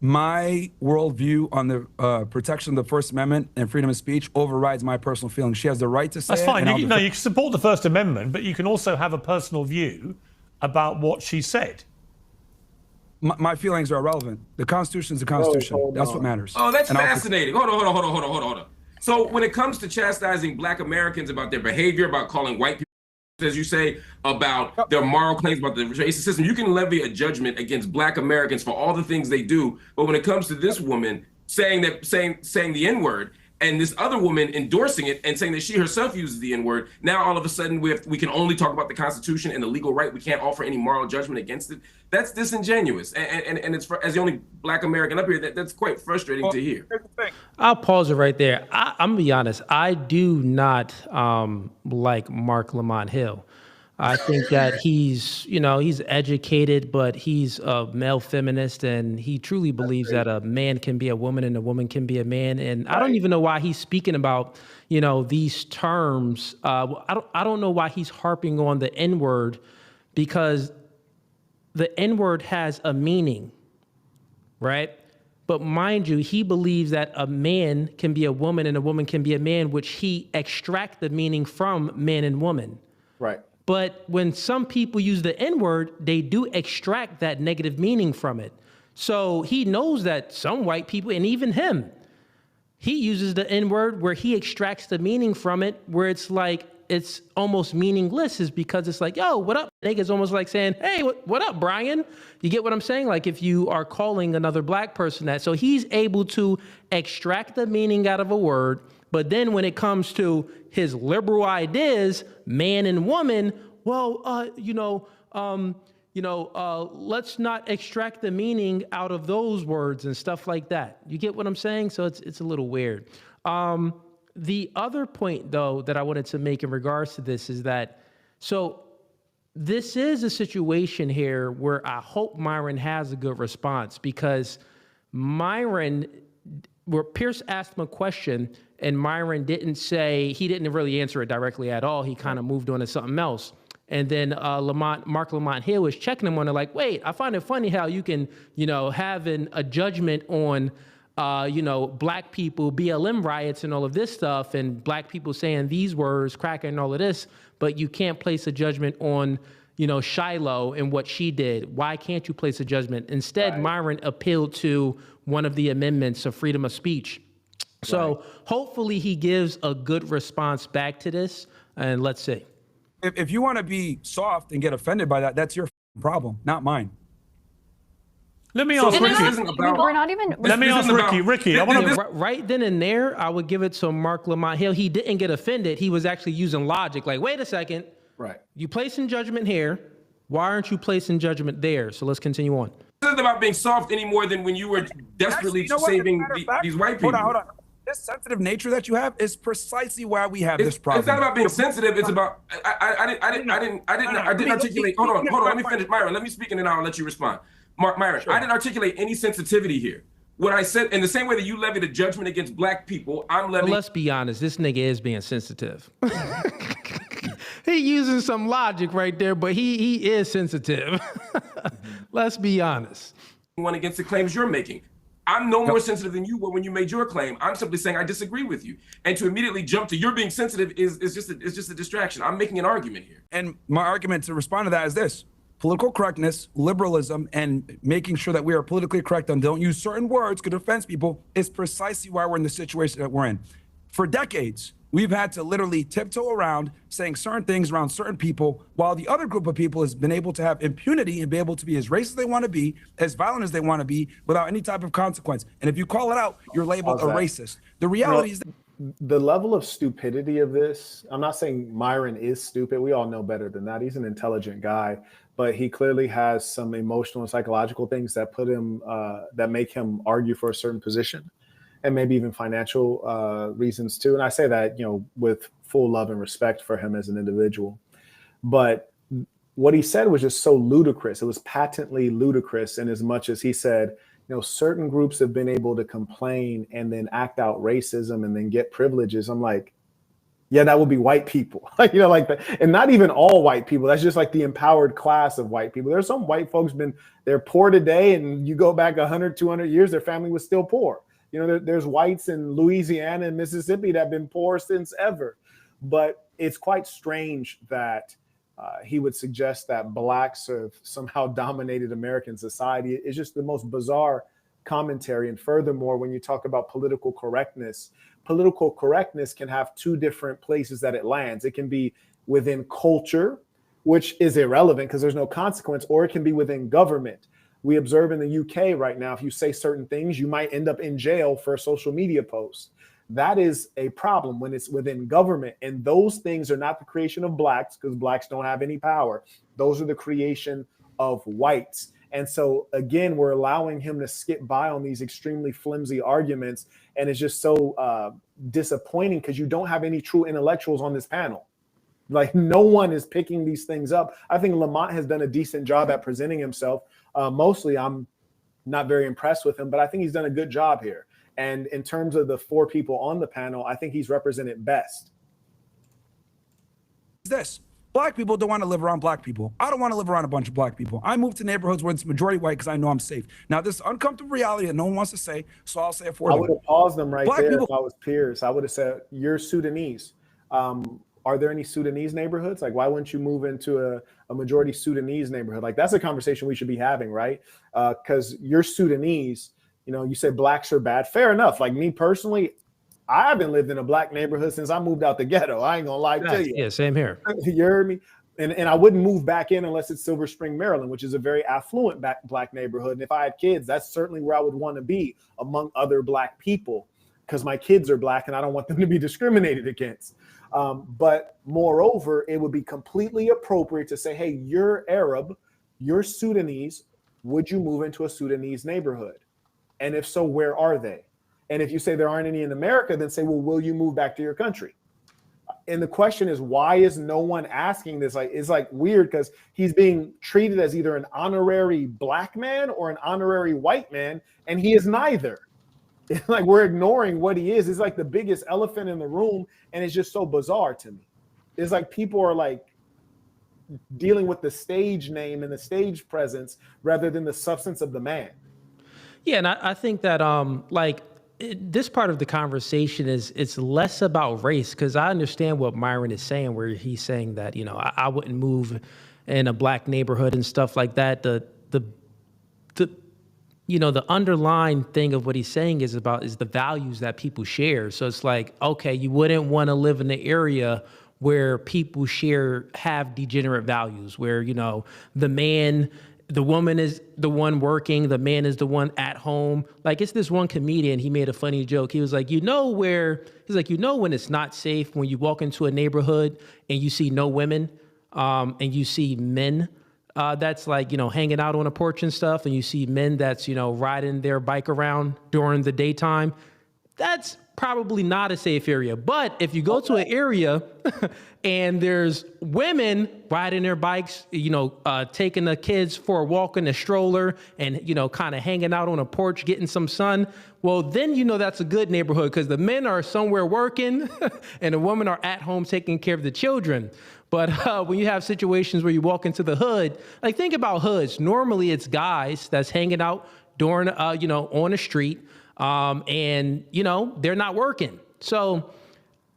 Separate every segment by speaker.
Speaker 1: my worldview on the protection of the First Amendment and freedom of speech overrides my personal feelings. She has the right to say
Speaker 2: That's
Speaker 1: it.
Speaker 2: fine. You can support the First Amendment, but you can also have a personal view about what she said.
Speaker 1: My feelings are irrelevant. The Constitution is the Constitution. That's what matters.
Speaker 3: Oh, that's fascinating. Hold on. So when it comes to chastising Black Americans about their behavior, about calling white people, as you say, about their moral claims about the racist system, you can levy a judgment against Black Americans for all the things they do. But when it comes to this woman saying the N-word, and this other woman endorsing it and saying that she herself uses the N-word, now all of a sudden we can only talk about the Constitution and the legal right. We can't offer any moral judgment against it. That's disingenuous. And it's as the only Black American up here, that's quite frustrating to hear.
Speaker 4: I'll pause it right there. I'm gonna be honest. I do not like Mark Lamont Hill. I think that he's educated, but he's a male feminist, and he truly believes that a man can be a woman and a woman can be a man. And I don't even know why he's speaking about, these terms. I don't know why he's harping on the N-word, because the N-word has a meaning, right? But mind you, he believes that a man can be a woman and a woman can be a man, which he extract the meaning from man and woman.
Speaker 5: Right.
Speaker 4: But when some people use the N-word, they do extract that negative meaning from it. So he knows that some white people, and even him, he uses the N-word where he extracts the meaning from it, where it's like, it's almost meaningless, is because it's like, yo, what up? It's almost like saying, hey, what up, Brian? You get what I'm saying? Like if you are calling another Black person that. So he's able to extract the meaning out of a word. But then when it comes to his liberal ideas, man and woman, well, let's not extract the meaning out of those words and stuff like that. You get what I'm saying? So it's a little weird. The other point, though, that I wanted to make in regards to this is that, so this is a situation here where I hope Myron has a good response, because Myron, where Pierce asked him a question and Myron he didn't really answer it directly at all. He kind of moved on to something else. And then Mark Lamont Hill was checking him on it like, wait, I find it funny how you can, have a judgment on, Black people, BLM riots and all of this stuff, and Black people saying these words, cracker and all of this, but you can't place a judgment on, Shiloh and what she did. Why can't you place a judgment? Instead, right. Myron appealed to one of the amendments of freedom of speech. So hopefully he gives a good response back to this, and let's see.
Speaker 1: If you want to be soft and get offended by that, that's your problem, not mine.
Speaker 2: Let me ask Ricky.
Speaker 6: We're not even.
Speaker 2: Let me ask Ricky. Ricky, I want to.
Speaker 4: Right then and there, I would give it to Mark Lamont Hill. He didn't get offended. He was actually using logic. Like, wait a second.
Speaker 5: Right.
Speaker 4: You placing judgment here. Why aren't you placing judgment there? So let's continue on.
Speaker 3: This isn't about being soft any more than when you were desperately saving these white people.
Speaker 1: Hold on. This sensitive nature that you have is precisely why we have this problem.
Speaker 3: It's not about being sensitive. It's about I didn't articulate. Hold on. Let me finish, Myron. Let me speak and then I'll let you respond. Myron, sure. I didn't articulate any sensitivity here. What I said, in the same way that you levied a judgment against Black people, I'm levying.
Speaker 4: Well, let's be honest. This nigga is being sensitive. He using some logic right there, but he is sensitive. Let's be honest.
Speaker 3: One against the claims you're making. I'm no more sensitive than you were when you made your claim. I'm simply saying I disagree with you. And to immediately jump to you're being sensitive is just a distraction. I'm making an argument here.
Speaker 1: And my argument to respond to that is this. Political correctness, liberalism, and making sure that we are politically correct and don't use certain words to offend people is precisely why we're in the situation that we're in. For decades, we've had to literally tiptoe around saying certain things around certain people, while the other group of people has been able to have impunity and be able to be as racist as they want to be, as violent as they want to be, without any type of consequence. And if you call it out, you're labeled a racist. The reality is that
Speaker 5: the level of stupidity of this, I'm not saying Myron is stupid. We all know better than that. He's an intelligent guy, but he clearly has some emotional and psychological things that put him, that make him argue for a certain position, and maybe even financial reasons too. And I say that, with full love and respect for him as an individual. But what he said was just so ludicrous. It was patently ludicrous in as much as he said, certain groups have been able to complain and then act out racism and then get privileges. I'm like, Yeah, that would be white people. You know, like that, and not even all white people. That's just like the empowered class of white people. There's some white folks they're poor today, and you go back 100, 200 years, their family was still poor. You know, there's whites in Louisiana and Mississippi that have been poor since ever. But it's quite strange that he would suggest that blacks have somehow dominated American society. It's just the most bizarre commentary. And furthermore, when you talk about political correctness can have two different places that it lands. It can be within culture, which is irrelevant because there's no consequence, or it can be within government. We observe in the UK right now, if you say certain things, you might end up in jail for a social media post. That is a problem when it's within government. And those things are not the creation of blacks, because blacks don't have any power. Those are the creation of whites. And so, again, we're allowing him to skip by on these extremely flimsy arguments. And it's just so disappointing because you don't have any true intellectuals on this panel. Like, no one is picking these things up. I think Lamont has done a decent job at presenting himself. Mostly, I'm not very impressed with him, but I think he's done a good job here. And in terms of the four people on the panel, I think he's represented best.
Speaker 1: This. Black people don't want to live around black people. I don't want to live around a bunch of black people. I move to neighborhoods where it's majority white because I know I'm safe. Now, this is uncomfortable reality that no one wants to say, so I'll say it for them.
Speaker 5: I would have paused them right
Speaker 1: black
Speaker 5: there
Speaker 1: people,
Speaker 5: if I was Piers. I would have said, you're Sudanese. Are there any Sudanese neighborhoods? Like, why wouldn't you move into a majority Sudanese neighborhood? Like, that's a conversation we should be having, right? Because you're Sudanese, you know, you said blacks are bad. Fair enough. Like, me personally, I haven't lived in a black neighborhood since I moved out the ghetto. I ain't gonna lie to you.
Speaker 4: Yeah, same here.
Speaker 5: You heard me? And I wouldn't move back in unless it's Silver Spring, Maryland, which is a very affluent black neighborhood. And if I had kids, that's certainly where I would want to be among other black people, because my kids are black and I don't want them to be discriminated against. But moreover, it would be completely appropriate to say, hey, you're Arab, you're Sudanese. Would you move into a Sudanese neighborhood? And if so, where are they? And if you say there aren't any in America, then say, well, will you move back to your country? And the question is, why is no one asking this? Like, it's like weird because he's being treated as either an honorary black man or an honorary white man, and he is neither. It's like we're ignoring what he is. It's like the biggest elephant in the room, and it's just so bizarre to me. It's like people are like dealing with the stage name and the stage presence rather than the substance of the man.
Speaker 4: Yeah, and I think that this part of the conversation it's less about race, because I understand what Myron is saying, where he's saying that, you know, I wouldn't move in a black neighborhood and stuff like that. The you know, the underlying thing of what he's saying is the values that people share. So it's like, okay, you wouldn't want to live in the area where people have degenerate values, where, you know, the woman is the one working, the man is the one at home. Like, it's this one comedian, he made a funny joke. He was like, you know when it's not safe, when you walk into a neighborhood and you see no women, and you see men that's like, you know, hanging out on a porch and stuff, and you see men that's, you know, riding their bike around during the daytime. That's probably not a safe area. But if you go to an area and there's women riding their bikes, you know, taking the kids for a walk in a stroller and, you know, kind of hanging out on a porch, getting some sun, well, then, you know, that's a good neighborhood, because the men are somewhere working and the women are at home taking care of the children. But when you have situations where you walk into the hood, like, think about hoods. Normally it's guys that's hanging out during, you know, on the street. And, you know, they're not working. So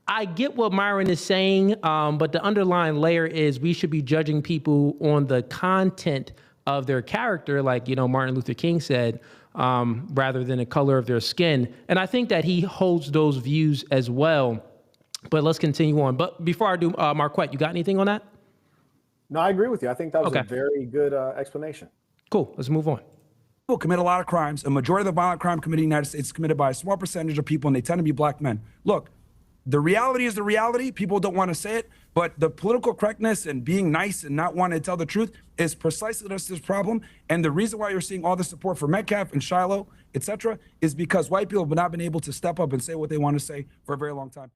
Speaker 4: I get what Myron is saying, but the underlying layer is we should be judging people on the content of their character, like, you know, Martin Luther King said, rather than the color of their skin. And I think that he holds those views as well. But let's continue on. But before I do, Marquette, you got anything on that?
Speaker 5: No, I agree with you. I think that was a very good explanation.
Speaker 4: Cool. Let's move on.
Speaker 1: People commit a lot of crimes. A majority of the violent crime committed in the United States is committed by a small percentage of people, and they tend to be black men. Look, the reality is the reality. People don't want to say it, but the political correctness and being nice and not wanting to tell the truth is precisely this problem. And the reason why you're seeing all the support for Metcalf and Shiloh, etc., is because white people have not been able to step up and say what they want to say for a very long time.